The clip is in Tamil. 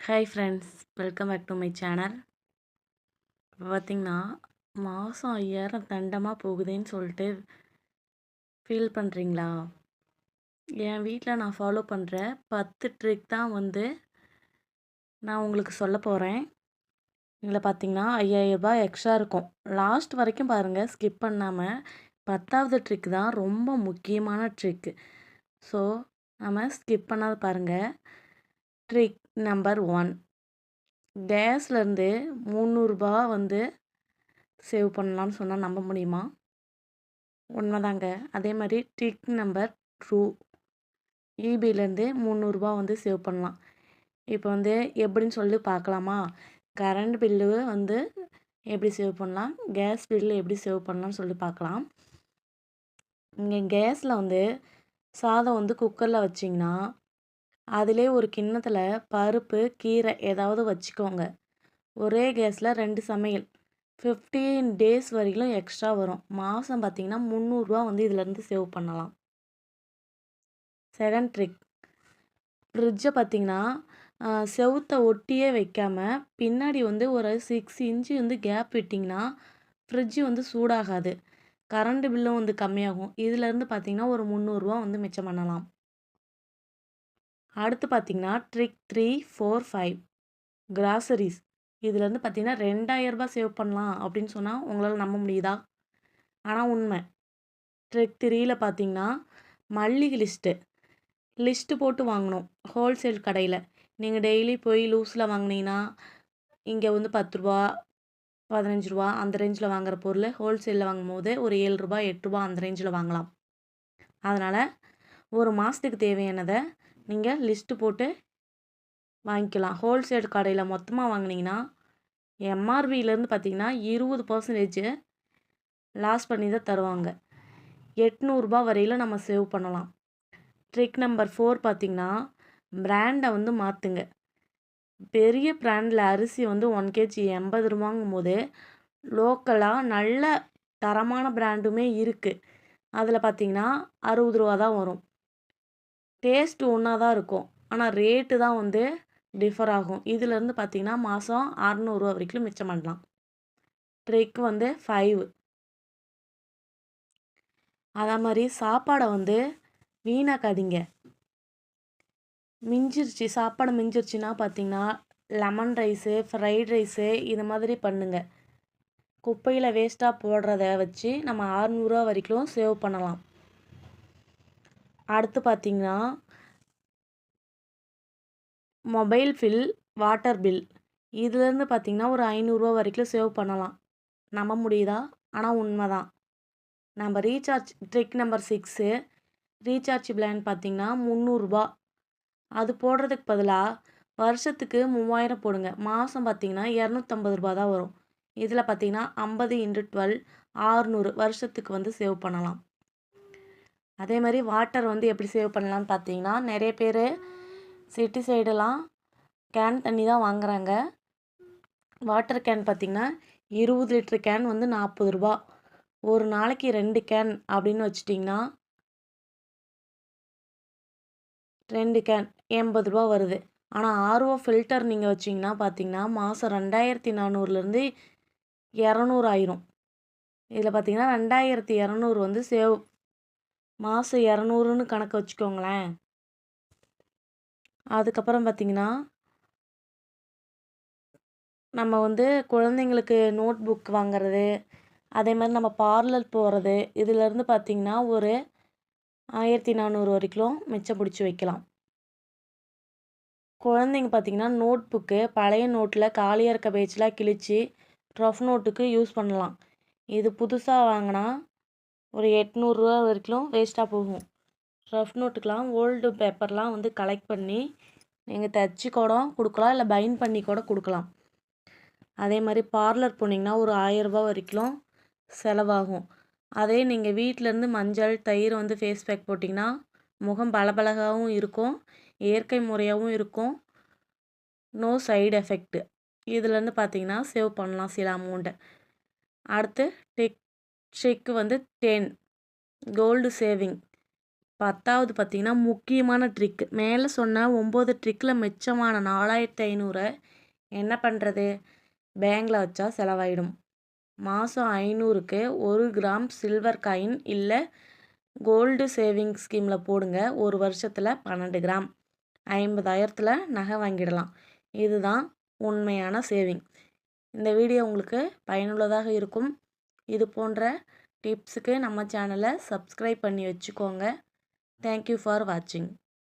Hi friends, welcome back to my channel. இப்போ பார்த்தீங்கன்னா, மாதம் 5000 தண்டமாக போகுதேன்னு சொல்லிட்டு ஃபீல் பண்ணுறீங்களா? என் வீட்டில் நான் ஃபாலோ பண்ணுற 10 ட்ரிக் தான் நான் உங்களுக்கு சொல்ல போகிறேன். இதில் பார்த்தீங்கன்னா 5000 ரூபாய் எக்ஸ்ட்ரா இருக்கும். லாஸ்ட் வரைக்கும் பாருங்கள், ஸ்கிப் பண்ணாமல். 10வது ட்ரிக் தான் ரொம்ப முக்கியமான ட்ரிக்கு. ஸோ நம்ம ஸ்கிப் பண்ணாத பாருங்கள். ட்ரிக் நம்பர் 1, கேஸ்லேருந்து 300 ரூபாய் சேவ் பண்ணலான்னு சொன்னால் நம்ப முடியுமா? உண்மைதாங்க. அதே மாதிரி ட்ரிக் நம்பர் 2, ஈபிலேருந்து 300 ரூபாய் சேவ் பண்ணலாம். இப்போ எப்படின்னு சொல்லி பார்க்கலாமா? கரண்ட் பில்லு எப்படி சேவ் பண்ணலாம், கேஸ் பில்லு எப்படி சேவ் பண்ணலாம்னு சொல்லி பார்க்கலாம். இங்கே கேஸில் சாதம் குக்கரில் வச்சிங்கன்னா, அதிலே ஒரு கிண்ணத்தில் பருப்பு, கீரை ஏதாவது வச்சுக்கோங்க. ஒரே கேஸில் 2 சமையல் 15 டேஸ் வரைக்கும் எக்ஸ்ட்ரா வரும். மாதம் பார்த்தீங்கன்னா 300 ரூபா இதிலேருந்து சேவ் பண்ணலாம். செகண்ட் ட்ரிக், ஃப்ரிட்ஜை பார்த்தீங்கன்னா செவுத்தை ஒட்டியே வைக்காமல் பின்னாடி ஒரு 6 இன்ச்சு கேப் விட்டிங்கன்னா ஃப்ரிட்ஜு சூடாகாது. கரண்ட் பில்லும் கம்மியாகும். இதிலேருந்து பார்த்தீங்கன்னா ஒரு 300 ரூபா மிச்சம் பண்ணலாம். அடுத்து பார்த்தீங்கன்னா ட்ரிக் 3, 4, 5, கிராசரிஸ். இதுலேருந்து பார்த்தீங்கன்னா 2000 ரூபாய் சேவ் பண்ணலாம் அப்படின்னு சொன்னால் உங்களால் நம்ப முடியுதா? ஆனால் உண்மை. ட்ரிக் 3ல பார்த்தீங்கன்னா மல்லிகை லிஸ்ட்டு போட்டு வாங்கணும். ஹோல்சேல் கடையில் நீங்கள் டெய்லி போய் லூஸில் வாங்கினீங்கன்னா இங்கே 10 ரூபா, 15 ரூபா அந்த ரேஞ்சில் வாங்குற பொருள் ஹோல்சேலில் வாங்கும்போது ஒரு 7 ரூபா, 8 ரூபா அந்த ரேஞ்சில் வாங்கலாம். அதனால் ஒரு மாதத்துக்கு தேவையானதை நீங்கள் லிஸ்ட்டு போட்டு வாங்கிக்கலாம். ஹோல்சேல் கடையில் மொத்தமாக வாங்கினீங்கன்னா எம்ஆர்பியிலேருந்து பார்த்தீங்கன்னா 20% லாஸ் பண்ணி தான் தருவாங்க. 800 ரூபாய் வரையில் நம்ம சேவ் பண்ணலாம். ட்ரிக் நம்பர் 4 பார்த்தீங்கன்னா, பிராண்டை மாற்றுங்க. பெரிய பிராண்டில் அரிசி 1 கேஜி 80 ரூபாங்கும் போது லோக்கலாக நல்ல தரமான பிராண்டுமே இருக்குது. அதில் பார்த்தீங்கன்னா 60 ரூபா தான் வரும். டேஸ்ட்டு ஒன்றா தான் இருக்கும். ஆனால் ரேட்டு தான் டிஃபர் ஆகும். இதிலேருந்து பார்த்தீங்கன்னா மாதம் 600 ரூபா வரைக்கும் மிச்சம் பண்ணலாம். ட்ரிக் 5, அதே மாதிரி சாப்பாடை வீணாக்காதீங்க. சாப்பாடு மிஞ்சிருச்சுன்னா பார்த்தீங்கன்னா லெமன் ரைஸு, ஃப்ரைட் ரைஸு இது மாதிரி பண்ணுங்க. குப்பையில் வேஸ்ட்டாக போடுறத வச்சு நம்ம 600 ரூபா வரைக்கும் சேவ் பண்ணலாம். அடுத்து பார்த்தீங்கன்னா மொபைல் பில், வாட்டர் பில். இதுலேருந்து பார்த்தீங்கன்னா ஒரு 500 ரூபா வரைக்கும் சேவ் பண்ணலாம். நம்ப முடியுதா? ஆனால் உண்மை தான். நம்ம ட்ரிக் நம்பர் 6, ரீசார்ஜ் பிளான் பார்த்தீங்கன்னா 300 ரூபா. அது போடுறதுக்கு பதிலாக வருஷத்துக்கு 3000 போடுங்க. மாதம் பார்த்தீங்கன்னா 250 ரூபா தான் வரும். இதில் பார்த்தீங்கன்னா 50 × 12 600 வருஷத்துக்கு சேவ் பண்ணலாம். அதே மாதிரி வாட்டர் எப்படி சேவ் பண்ணலான்னு பார்த்தீங்கன்னா, நிறைய பேர் சிட்டி சைடெல்லாம் கேன் தண்ணி தான் வாங்குறாங்க. வாட்டர் கேன் பார்த்தீங்கன்னா 20 லிட்டர் கேன் 40 ரூபா. ஒரு நாளைக்கு 2 கேன் அப்படின்னு வச்சிட்டிங்கன்னா 2 கேன் 80 ரூபா வருது. ஆனால் ஆர்ஓ ஃபில்டர் நீங்கள் வச்சிங்கன்னா பார்த்தீங்கன்னா மாதம் 2400லேருந்து 200 ஆயிரும். இதில் பார்த்தீங்கன்னா 2200 சேவ். மாதம் 200ன்னு கணக்கு வச்சுக்கோங்களேன். அதுக்கப்புறம் பார்த்தீங்கன்னா நம்ம குழந்தைங்களுக்கு நோட் புக் வாங்குறது, அதே மாதிரி நம்ம பார்லர் போகிறது, இதிலேருந்து பார்த்தீங்கன்னா ஒரு 1400 வரைக்கும் மிச்சம் பிடிச்சி வைக்கலாம். குழந்தைங்க பார்த்தீங்கன்னா நோட் புக்கு பழைய நோட்டில் காலியாக இருக்க பேஜ்லாம் கிழித்து ரஃப் நோட்டுக்கு யூஸ் பண்ணலாம். இது புதுசாக வாங்கினா ஒரு 800 ரூபா வரைக்கும் வேஸ்ட்டாக போகும். ரஃப் நோட்டுக்கெலாம் ஓல்டு பேப்பர்லாம் கலெக்ட் பண்ணி நீங்கள் தைச்சி கூட கொடுக்கலாம், இல்லை பைண்ட் பண்ணி கூட கொடுக்கலாம். அதே மாதிரி பார்லர் போனீங்கன்னா ஒரு 1000 ரூபா வரைக்கும் செலவாகும். அதே நீங்கள் வீட்டிலேருந்து மஞ்சள், தயிர் ஃபேஸ் பேக் போட்டிங்கன்னா முகம் பளபளகாவும் இருக்கும், இயற்கை முறையாகவும் இருக்கும், நோ சைடு எஃபெக்ட். இதுலேருந்து பார்த்தீங்கன்னா சேவ் பண்ணலாம் சில அமௌண்ட்டை. அடுத்து ட்ரிக் 10, கோல்டு சேவிங். 10வது பார்த்தீங்கன்னா, முக்கியமான ட்ரிக். மேல சொன்ன 9 ட்ரிக்ல மிச்சமான 4500 என்ன பண்ணுறது? பேங்க்ல வச்சா செலவாயிடும். மாதம் 500க்கு 1 கிராம் சில்வர் காயின் இல்ல கோல்டு சேவிங்ஸ் ஸ்கீமில் போடுங்க. ஒரு வருஷத்தில் 12 கிராம் 50,000த்துல நகை வாங்கிடலாம். இதுதான் உண்மையான சேவிங். இந்த வீடியோ உங்களுக்கு பயனுள்ளதாக இருக்கும். இது போன்ற டிப்ஸுக்கு நம்ம சேனலை சப்ஸ்கிரைப் பண்ணி வச்சுக்கோங்க. தேங்க்யூ ஃபார் வாட்சிங்.